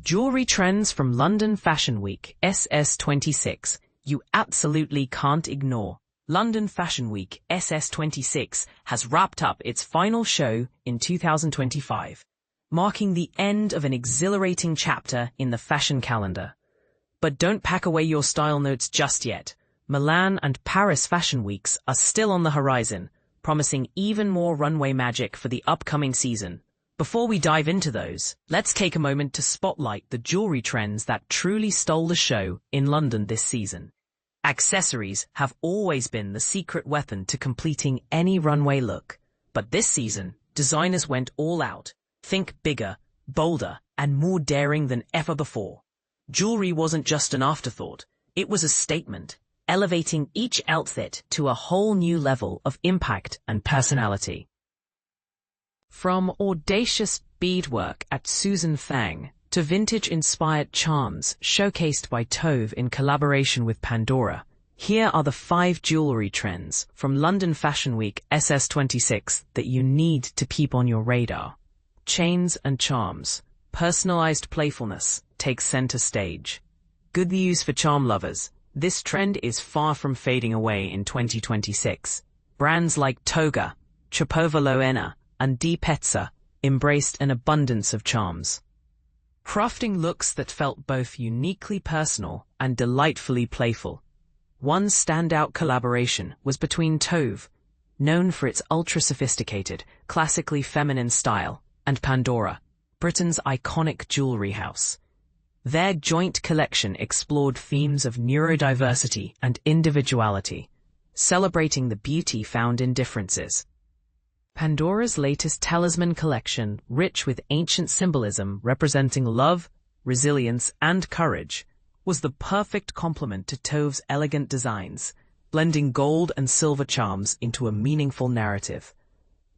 Jewelry trends from London Fashion Week SS26 you absolutely can't ignore. London Fashion Week SS26 has wrapped up its final show in 2025, marking the end of an exhilarating chapter in the fashion calendar. But don't pack away your style notes just yet. Milan and Paris Fashion Weeks are still on the horizon, promising even more runway magic for the upcoming season. Before we dive into those, let's take a moment to spotlight the jewelry trends that truly stole the show in London this season. Accessories have always been the secret weapon to completing any runway look, but this season, designers went all out. Think bigger, bolder, and more daring than ever before. Jewelry wasn't just an afterthought, it was a statement, elevating each outfit to a whole new level of impact and personality. From audacious beadwork at Fang to vintage-inspired charms showcased by Tove in collaboration with Pandora, here are the 5 jewelry trends from London Fashion Week SS26 that you need to keep on your radar. Chains and charms. Personalized playfulness takes center stage. Good news for charm lovers. This trend is far from fading away in 2026. Brands like Toga, Chopovaloena, and Petsa embraced an abundance of charms, crafting looks that felt both uniquely personal and delightfully playful. One standout collaboration was between Tove, known for its ultra-sophisticated, classically feminine style, and Pandora, Britain's iconic jewelry house. Their joint collection explored themes of neurodiversity and individuality, celebrating the beauty found in differences. Pandora's latest talisman collection, rich with ancient symbolism representing love, resilience, and courage, was the perfect complement to Tove's elegant designs, blending gold and silver charms into a meaningful narrative.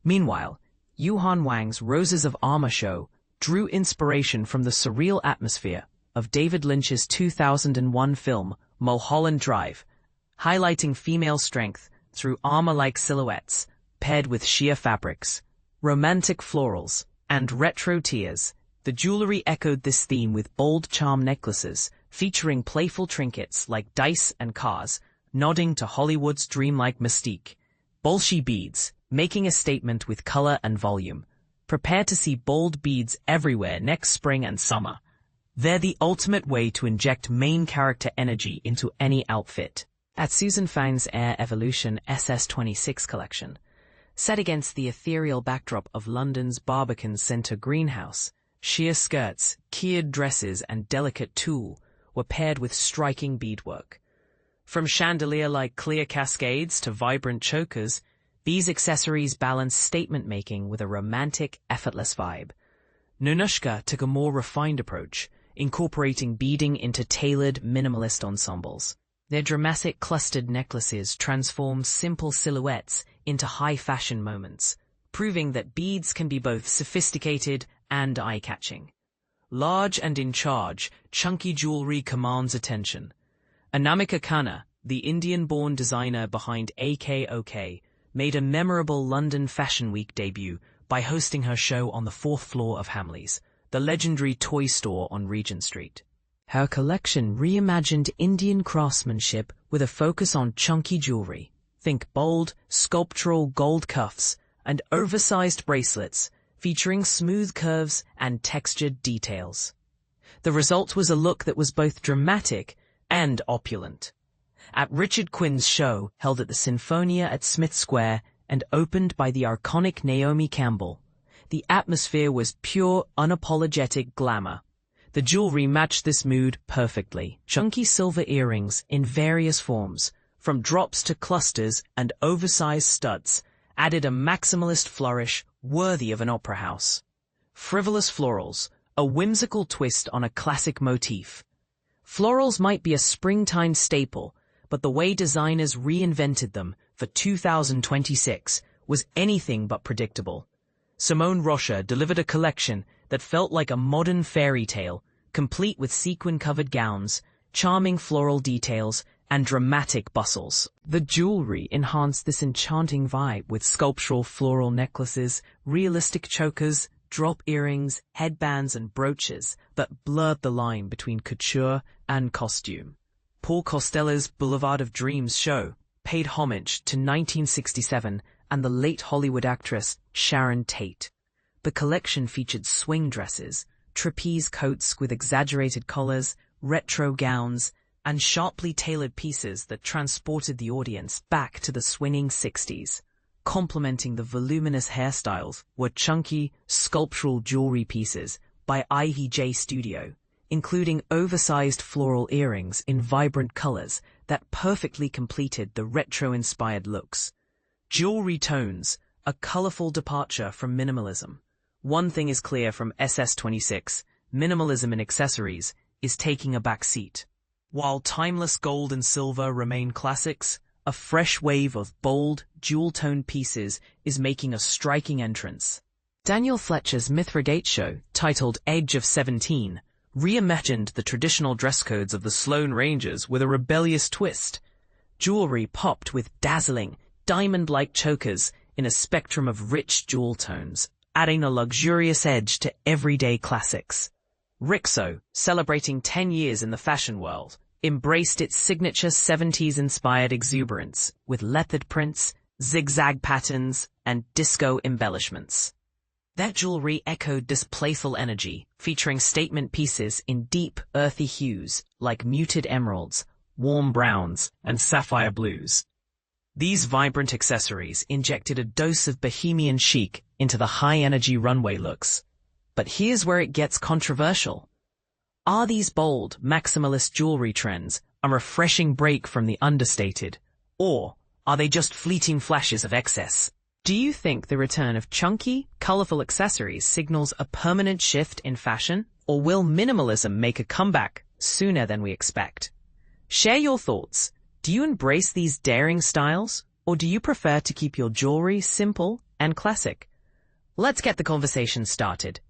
Meanwhile, Yuhan Wang's Roses of Armor show drew inspiration from the surreal atmosphere of David Lynch's 2001 film Mulholland Drive, highlighting female strength through armor-like silhouettes paired with sheer fabrics, romantic florals, and retro tears. The jewelry echoed this theme with bold charm necklaces featuring playful trinkets like dice and cars, nodding to Hollywood's dreamlike mystique. Bolshy Beads, making a statement with color and volume. Prepare to see bold beads everywhere next spring and summer. They're the ultimate way to inject main character energy into any outfit. At Fang's Air Evolution SS26 collection, set against the ethereal backdrop of London's Barbican Centre greenhouse, sheer skirts, keyed dresses, and delicate tulle were paired with striking beadwork. From chandelier-like clear cascades to vibrant chokers, these accessories balance statement-making with a romantic, effortless vibe. Nunushka took a more refined approach, incorporating beading into tailored, minimalist ensembles. Their dramatic clustered necklaces transformed simple silhouettes into high-fashion moments, proving that beads can be both sophisticated and eye-catching. Large and in charge, chunky jewelry commands attention. Anamika Khanna, the Indian-born designer behind AKOK, made a memorable London Fashion Week debut by hosting her show on the 4th floor of Hamleys, the legendary toy store on Regent Street. Her collection reimagined Indian craftsmanship with a focus on chunky jewelry. Think bold, sculptural gold cuffs and oversized bracelets featuring smooth curves and textured details. The result was a look that was both dramatic and opulent. At Richard Quinn's show, held at the Sinfonia at Smith Square and opened by the iconic Naomi Campbell, the atmosphere was pure, unapologetic glamour. The jewelry matched this mood perfectly. Chunky silver earrings in various forms, from drops to clusters and oversized studs, added a maximalist flourish worthy of an opera house. Frivolous Florals, a whimsical twist on a classic motif. Florals might be a springtime staple, but the way designers reinvented them for 2026 was anything but predictable. Simone Rocha delivered a collection that felt like a modern fairy tale, complete with sequin-covered gowns, charming floral details, and dramatic bustles. The jewelry enhanced this enchanting vibe with sculptural floral necklaces, realistic chokers, drop earrings, headbands and brooches that blurred the line between couture and costume. Paul Costello's Boulevard of Dreams show paid homage to 1967 and the late Hollywood actress Sharon Tate. The collection featured swing dresses, trapeze coats with exaggerated collars, retro gowns, and sharply tailored pieces that transported the audience back to the swinging 60s. Complementing the voluminous hairstyles were chunky, sculptural jewelry pieces by Ivy J Studio, including oversized floral earrings in vibrant colors that perfectly completed the retro-inspired looks. Jewelry tones, a colorful departure from minimalism. One thing is clear from SS26, minimalism in accessories is taking a back seat. While timeless gold and silver remain classics, a fresh wave of bold, jewel-toned pieces is making a striking entrance. Daniel Fletcher's Mithridate show, titled Edge of 17, reimagined the traditional dress codes of the Sloane Rangers with a rebellious twist. Jewelry popped with dazzling, diamond-like chokers in a spectrum of rich jewel tones, adding a luxurious edge to everyday classics. Rixo, celebrating 10 years in the fashion world, embraced its signature 70s-inspired exuberance with leopard prints, zigzag patterns, and disco embellishments. Their jewelry echoed this playful energy, featuring statement pieces in deep, earthy hues like muted emeralds, warm browns, and sapphire blues. These vibrant accessories injected a dose of bohemian chic into the high-energy runway looks. But here's where it gets controversial. Are these bold, maximalist jewelry trends a refreshing break from the understated, or are they just fleeting flashes of excess? Do you think the return of chunky, colorful accessories signals a permanent shift in fashion, or will minimalism make a comeback sooner than we expect? Share your thoughts. Do you embrace these daring styles, or do you prefer to keep your jewelry simple and classic? Let's get the conversation started.